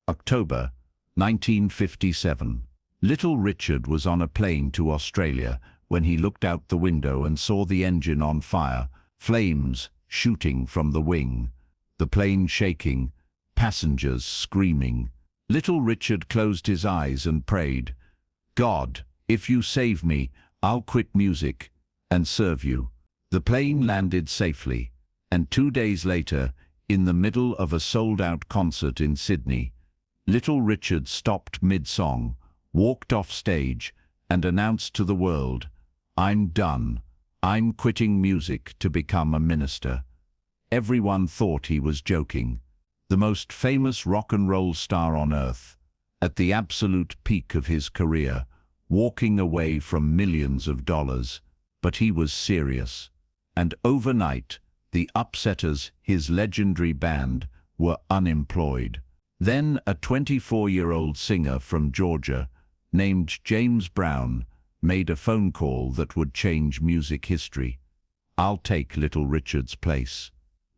October 1957. Little Richard was on a plane to Australia when he looked out the window and saw the engine on fire, flames shooting from the wing, the plane shaking, passengers screaming. Little Richard closed his eyes and prayed, "God, if you save me, I'll quit music and serve you." The plane landed safely, and 2 days later, in the middle of a sold-out concert in Sydney, Little Richard stopped mid-song, walked off stage, and announced to the world, "I'm done. I'm quitting music to become a minister." Everyone thought he was joking. The most famous rock and roll star on earth, at the absolute peak of his career, walking away from millions of dollars. But he was serious. And overnight, the Upsetters, his legendary band, were unemployed. Then a 24-year-old singer from Georgia, named James Brown, made a phone call that would change music history. "I'll take Little Richard's place."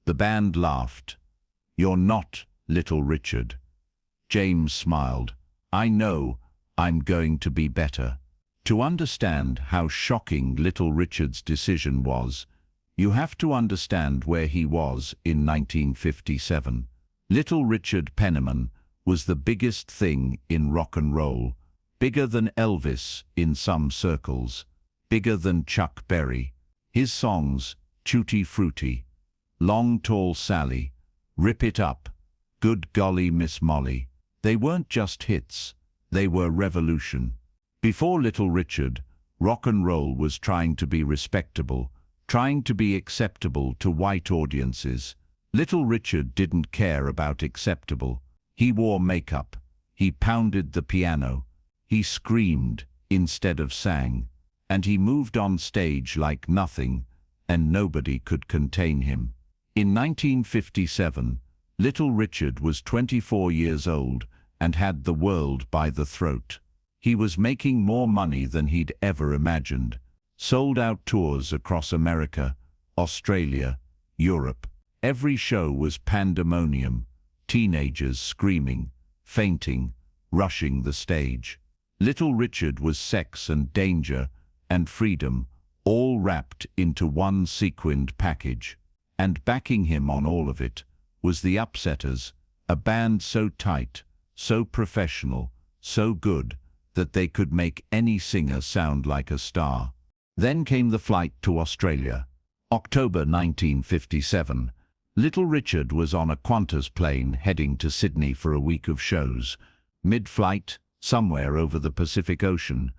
The band laughed. "You're not Little Richard." James smiled. "I know, I'm going to be better." To understand how shocking Little Richard's decision was, you have to understand where he was in 1957. Little Richard Penniman was the biggest thing in rock and roll, bigger than Elvis in some circles, bigger than Chuck Berry. His songs, Tutti Frutti, Long Tall Sally, Rip It Up, Good Golly Miss Molly, they weren't just hits, they were revolution. Before Little Richard, rock and roll was trying to be respectable, trying to be acceptable to white audiences. Little Richard didn't care about acceptable. He wore makeup. He pounded the piano. He screamed instead of sang. And he moved on stage like nothing, and nobody could contain him. In 1957, Little Richard was 24 years old and had the world by the throat. He was making more money than he'd ever imagined. Sold-out tours across America, Australia, Europe. Every show was pandemonium, teenagers screaming, fainting, rushing the stage. Little Richard was sex and danger and freedom, all wrapped into one sequined package. And backing him on all of it was the Upsetters, a band so tight, so professional, so good, that they could make any singer sound like a star. Then came the flight to Australia. October 1957. Little Richard was on a Qantas plane heading to Sydney for a week of shows. Mid-flight, somewhere over the Pacific Ocean,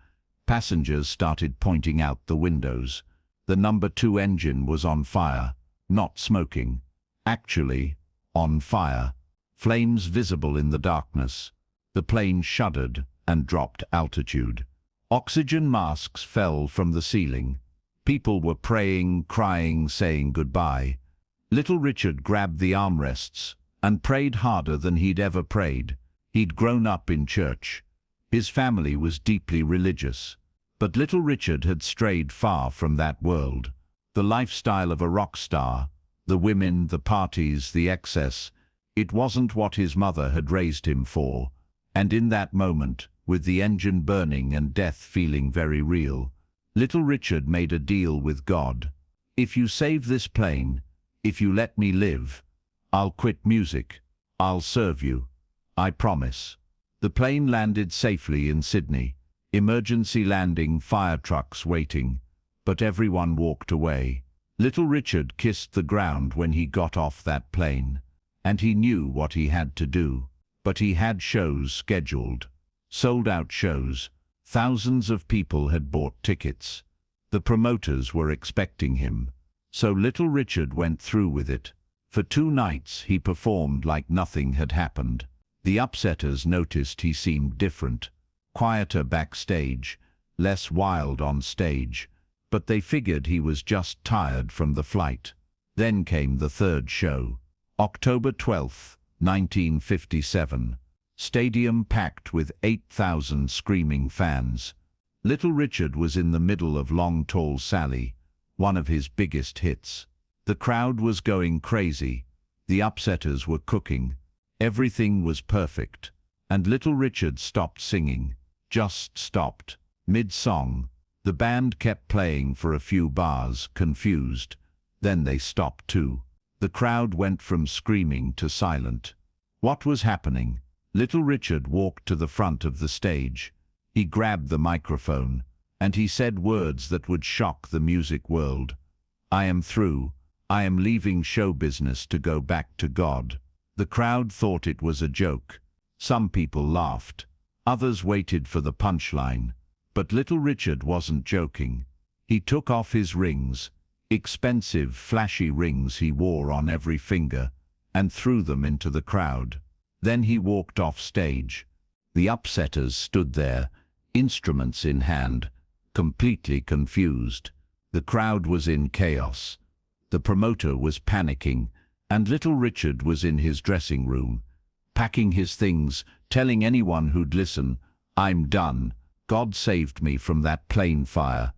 passengers started pointing out the windows. The number 2 engine was on fire, not smoking. Actually, on fire. Flames visible in the darkness. The plane shuddered and dropped altitude. Oxygen masks fell from the ceiling. People were praying, crying, saying goodbye. Little Richard grabbed the armrests and prayed harder than he'd ever prayed. He'd grown up in church. His family was deeply religious. But Little Richard had strayed far from that world. The lifestyle of a rock star, the women, the parties, the excess, it wasn't what his mother had raised him for. And in that moment, with the engine burning and death feeling very real, Little Richard made a deal with God. "If you save this plane, if you let me live, I'll quit music. I'll serve you. I promise." The plane landed safely in Sydney. Emergency landing, fire trucks waiting. But everyone walked away. Little Richard kissed the ground when he got off that plane. And he knew what he had to do. But he had shows scheduled. Sold-out shows. Thousands of people had bought tickets. The promoters were expecting him. So Little Richard went through with it. For 2 nights he performed like nothing had happened. The Upsetters noticed he seemed different, quieter backstage, less wild on stage, but they figured he was just tired from the flight. Then came the 3rd show. October 12, 1957. Stadium packed with 8,000 screaming fans. Little Richard was in the middle of Long Tall Sally, one of his biggest hits. The crowd was going crazy. The Upsetters were cooking. Everything was perfect. and Little Richard stopped singing. Just stopped. Mid-song. The band kept playing for a few bars, confused. Then they stopped too. The crowd went from screaming to silent. What was happening? Little Richard walked to the front of the stage. He grabbed the microphone, and he said words that would shock the music world. "I am through. I am leaving show business to go back to God." The crowd thought it was a joke. Some people laughed. Others waited for the punchline. But Little Richard wasn't joking. He took off his rings, expensive, flashy rings he wore on every finger, and threw them into the crowd. Then he walked off stage. The upsetters stood there, instruments in hand, completely confused. The crowd was in chaos. The promoter was panicking, and Little Richard was in his dressing room, packing his things, telling anyone who'd listen, "I'm done. God saved me from that plane fire.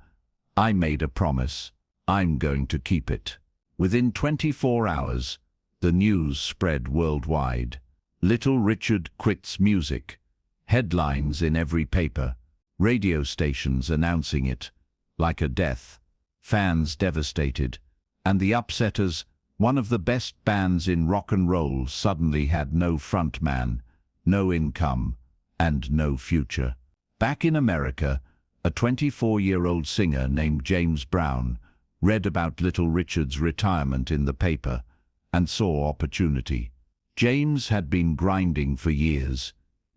I made a promise. I'm going to keep it." Within 24 hours, the news spread worldwide. Little Richard quits music. Headlines in every paper. Radio stations announcing it. Like a death. Fans devastated. And the upsetters, one of the best bands in rock and roll, suddenly had no frontman, no income, and no future. Back in America, a 24-year-old singer named James Brown read about Little Richard's retirement in the paper and saw opportunity. James had been grinding for years.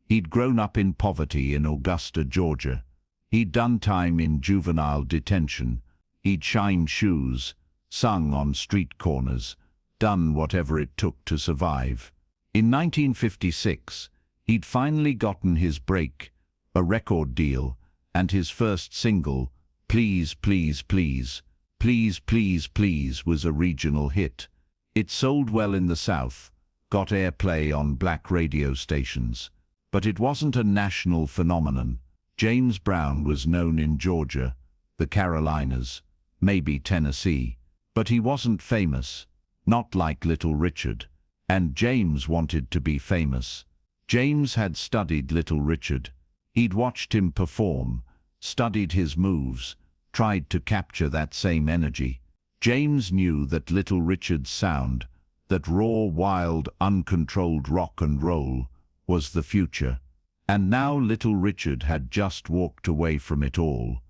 He'd grown up in poverty in Augusta, Georgia. He'd done time in juvenile detention. He'd shined shoes, sung on street corners, done whatever it took to survive. In 1956, he'd finally gotten his break, a record deal, and his first single, "Please, Please, Please, Please, Please, Please," was a regional hit. It sold well in the South, got airplay on black radio stations. But it wasn't a national phenomenon. James Brown was known in Georgia, the Carolinas, maybe Tennessee. But he wasn't famous, not like Little Richard. And James wanted to be famous. James had studied Little Richard. He'd watched him perform, studied his moves, tried to capture that same energy. James knew that Little Richard's sound, that raw, wild, uncontrolled rock and roll, was the future. And now Little Richard had just walked away from it all.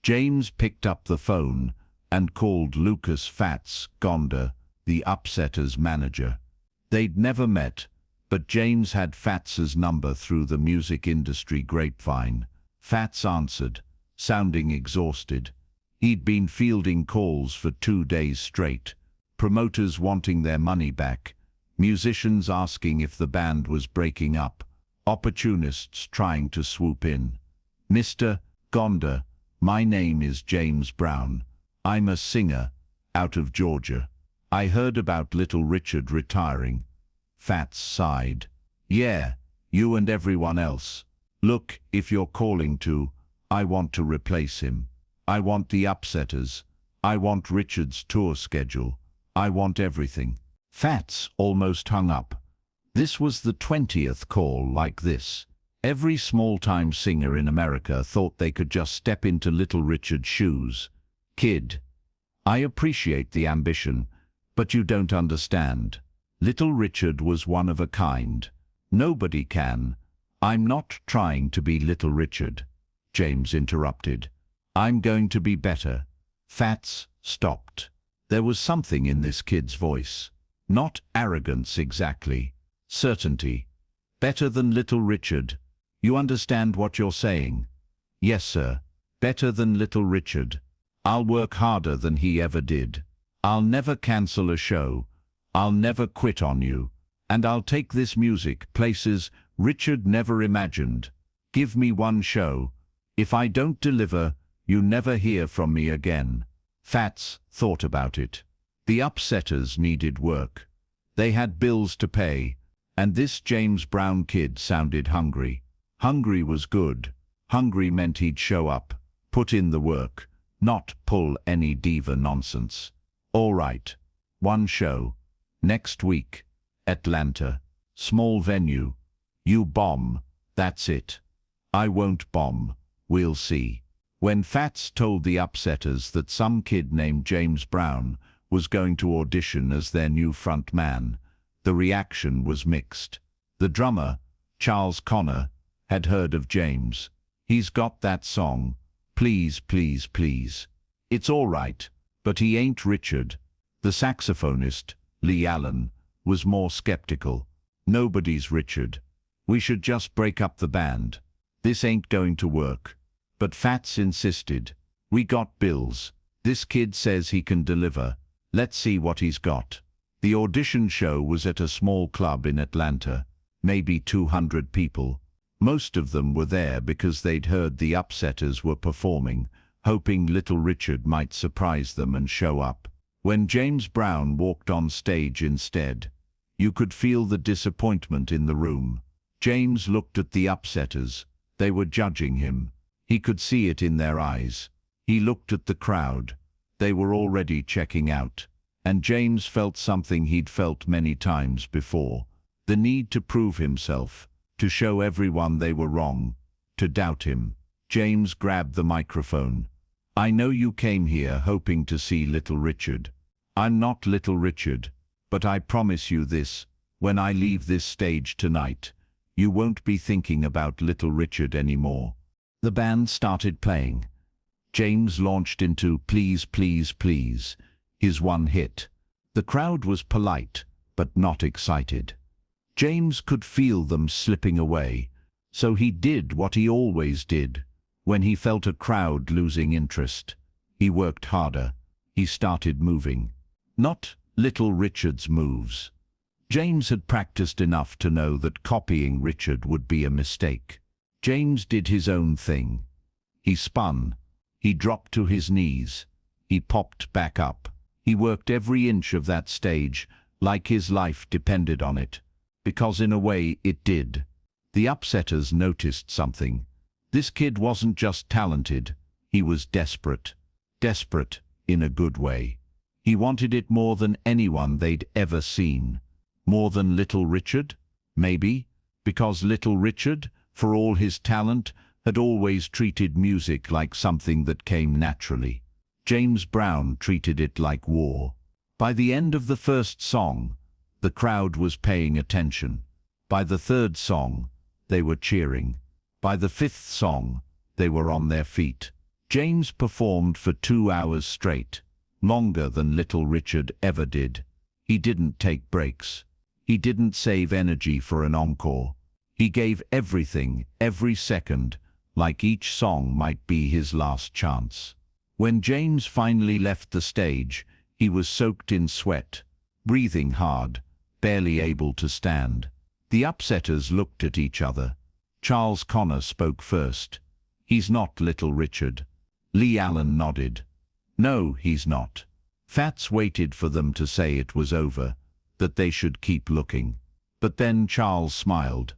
James picked up the phone and called Lucas Fats Gonda, the Upsetters manager. They'd never met, but James had Fats's number through the music industry grapevine. Fats answered, sounding exhausted. He'd been fielding calls for 2 days straight. Promoters wanting their money back, musicians asking if the band was breaking up, opportunists trying to swoop in. "Mr. Gonda, my name is James Brown. I'm a singer, out of Georgia. I heard about Little Richard retiring." Fats sighed. "Yeah, you and everyone else. Look, if you're calling to, I want to replace him. I want the Upsetters. I want Richard's tour schedule. I want everything." Fats almost hung up. This was the 20th call like this. Every small-time singer in America thought they could just step into Little Richard's shoes. "Kid, I appreciate the ambition, but you don't understand. Little Richard was one of a kind. Nobody can." "I'm not trying to be Little Richard," James interrupted. "I'm going to be better." Fats stopped. There was something in this kid's voice. Not arrogance exactly. Certainty. "Better than Little Richard. You understand what you're saying?" "Yes, sir. Better than Little Richard. I'll work harder than he ever did. I'll never cancel a show. I'll never quit on you. And I'll take this music places Richard never imagined. Give me one show. If I don't deliver, you never hear from me again." Fats thought about it. The Upsetters needed work. They had bills to pay, and this James Brown kid sounded hungry. Hungry was good. Hungry meant he'd show up, put in the work, not pull any diva nonsense. "All right. One show. Next week. Atlanta. Small venue. You bomb. That's it. I won't bomb. We'll see. When Fats told the upsetters that some kid named James Brown was going to audition as their new front man, the reaction was mixed. The drummer, Charles Connor, had heard of James. He's got that song, Please, Please, Please. It's all right, but he ain't Richard. The saxophonist, Lee Allen, was more skeptical. Nobody's Richard. We should just break up the band. This ain't going to work. But Fats insisted. We got bills. This kid says he can deliver. Let's see what he's got. The audition show was at a small club in Atlanta, maybe 200 people. Most of them were there because they'd heard the upsetters were performing, hoping Little Richard might surprise them and show up. When James Brown walked on stage instead, you could feel the disappointment in the room. James looked at the upsetters. They were judging him. He could see it in their eyes. He looked at the crowd. They were already checking out. And James felt something he'd felt many times before. The need to prove himself, to show everyone they were wrong, to doubt him. James grabbed the microphone. I know you came here hoping to see Little Richard. I'm not Little Richard, but I promise you this, when I leave this stage tonight, you won't be thinking about Little Richard anymore. The band started playing. James launched into Please, Please, Please, his one hit. The crowd was polite, but not excited. James could feel them slipping away, so he did what he always did. When he felt a crowd losing interest, he worked harder. He started moving. Not Little Richard's moves. James had practiced enough to know that copying Richard would be a mistake. James did his own thing. He spun. He dropped to his knees. He popped back up. He worked every inch of that stage like his life depended on it, because in a way it did. The upsetters noticed something. This kid wasn't just talented, he was desperate. Desperate in a good way. He wanted it more than anyone they'd ever seen. More than Little Richard? Maybe, because Little Richard, for all his talent, had always treated music like something that came naturally. James Brown treated it like war. By the end of the first song, the crowd was paying attention. By the third song, they were cheering. By the fifth song, they were on their feet. James performed for 2 hours straight, longer than Little Richard ever did. He didn't take breaks. He didn't save energy for an encore. He gave everything, every second, like each song might be his last chance. When James finally left the stage, he was soaked in sweat, breathing hard, barely able to stand. The upsetters looked at each other. Charles Connor spoke first. He's not Little Richard. Lee Allen nodded. No, he's not. Fats waited for them to say it was over, that they should keep looking. But then Charles smiled.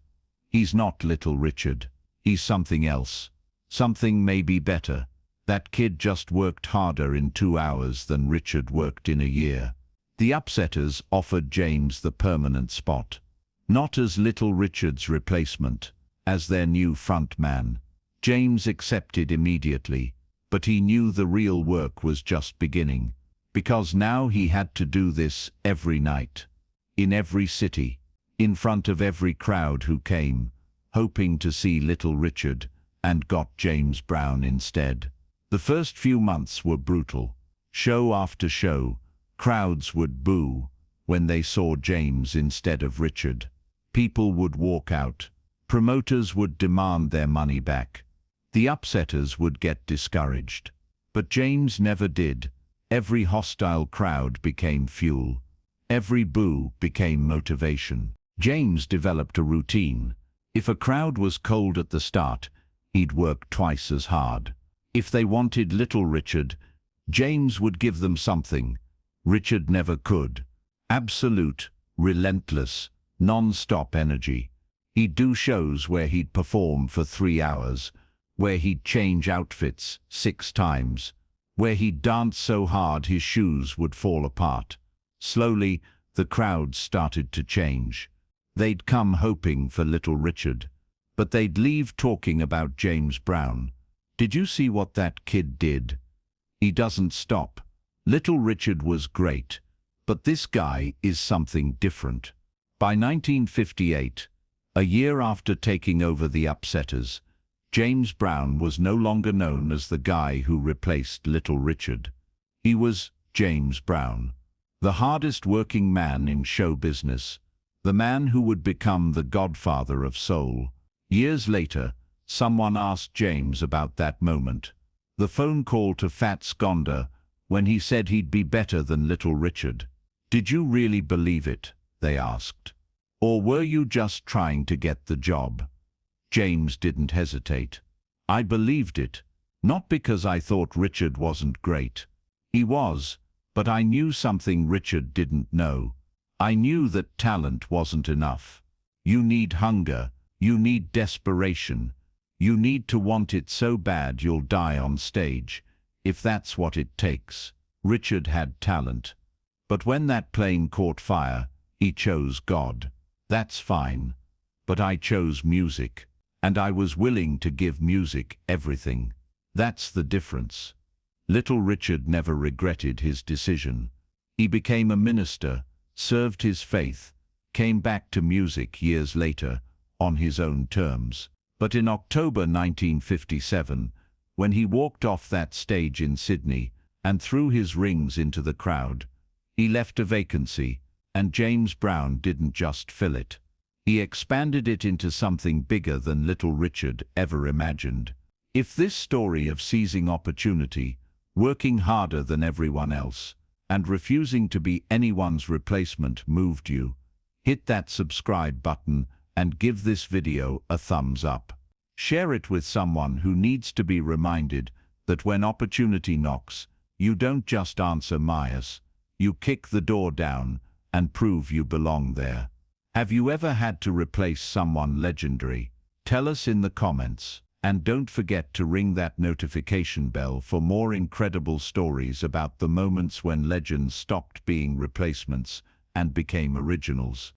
He's not Little Richard. He's something else. Something maybe better. That kid just worked harder in 2 hours than Richard worked in a year. The upsetters offered James the permanent spot. Not as Little Richard's replacement, as their new front man. James accepted immediately, but he knew the real work was just beginning. Because now he had to do this every night. In every city. In front of every crowd who came, hoping to see Little Richard, and got James Brown instead. The first few months were brutal. Show after show, crowds would boo when they saw James instead of Richard. People would walk out. Promoters would demand their money back. The upsetters would get discouraged. But James never did. Every hostile crowd became fuel. Every boo became motivation. James developed a routine. If a crowd was cold at the start, he'd work twice as hard. If they wanted Little Richard, James would give them something Richard never could. Absolute, relentless, non-stop energy. He'd do shows where he'd perform for 3 hours, where he'd change outfits 6 times, where he'd dance so hard his shoes would fall apart. Slowly, the crowd started to change. They'd come hoping for Little Richard, But they'd leave talking about James Brown. Did you see what that kid did? He doesn't stop. Little Richard was great, but this guy is something different. By 1958, a year after taking over the Upsetters, James Brown was no longer known as the guy who replaced Little Richard. He was James Brown, the hardest working man in show business, the man who would become the godfather of soul. Years later, someone asked James about that moment. The phone call to Fats Gonda, when he said he'd be better than Little Richard. "Did you really believe it?" they asked. "Or were you just trying to get the job?" James didn't hesitate. "I believed it, not because I thought Richard wasn't great. He was, but I knew something Richard didn't know. I knew that talent wasn't enough. You need hunger, you need desperation. You need to want it so bad you'll die on stage, if that's what it takes." Richard had talent. But when that plane caught fire, he chose God. That's fine. But I chose music. And I was willing to give music everything. That's the difference. Little Richard never regretted his decision. He became a minister, served his faith, came back to music years later, on his own terms. But in October 1957, when he walked off that stage in Sydney and threw his rings into the crowd, he left a vacancy, and James Brown didn't just fill it. He expanded it into something bigger than Little Richard ever imagined. If this story of seizing opportunity, working harder than everyone else, and refusing to be anyone's replacement moved you, hit that subscribe button and give this video a thumbs up. Share it with someone who needs to be reminded that when opportunity knocks, you don't just answer Myers, you kick the door down and prove you belong there. Have you ever had to replace someone legendary? Tell us in the comments. And don't forget to ring that notification bell for more incredible stories about the moments when legends stopped being replacements and became originals.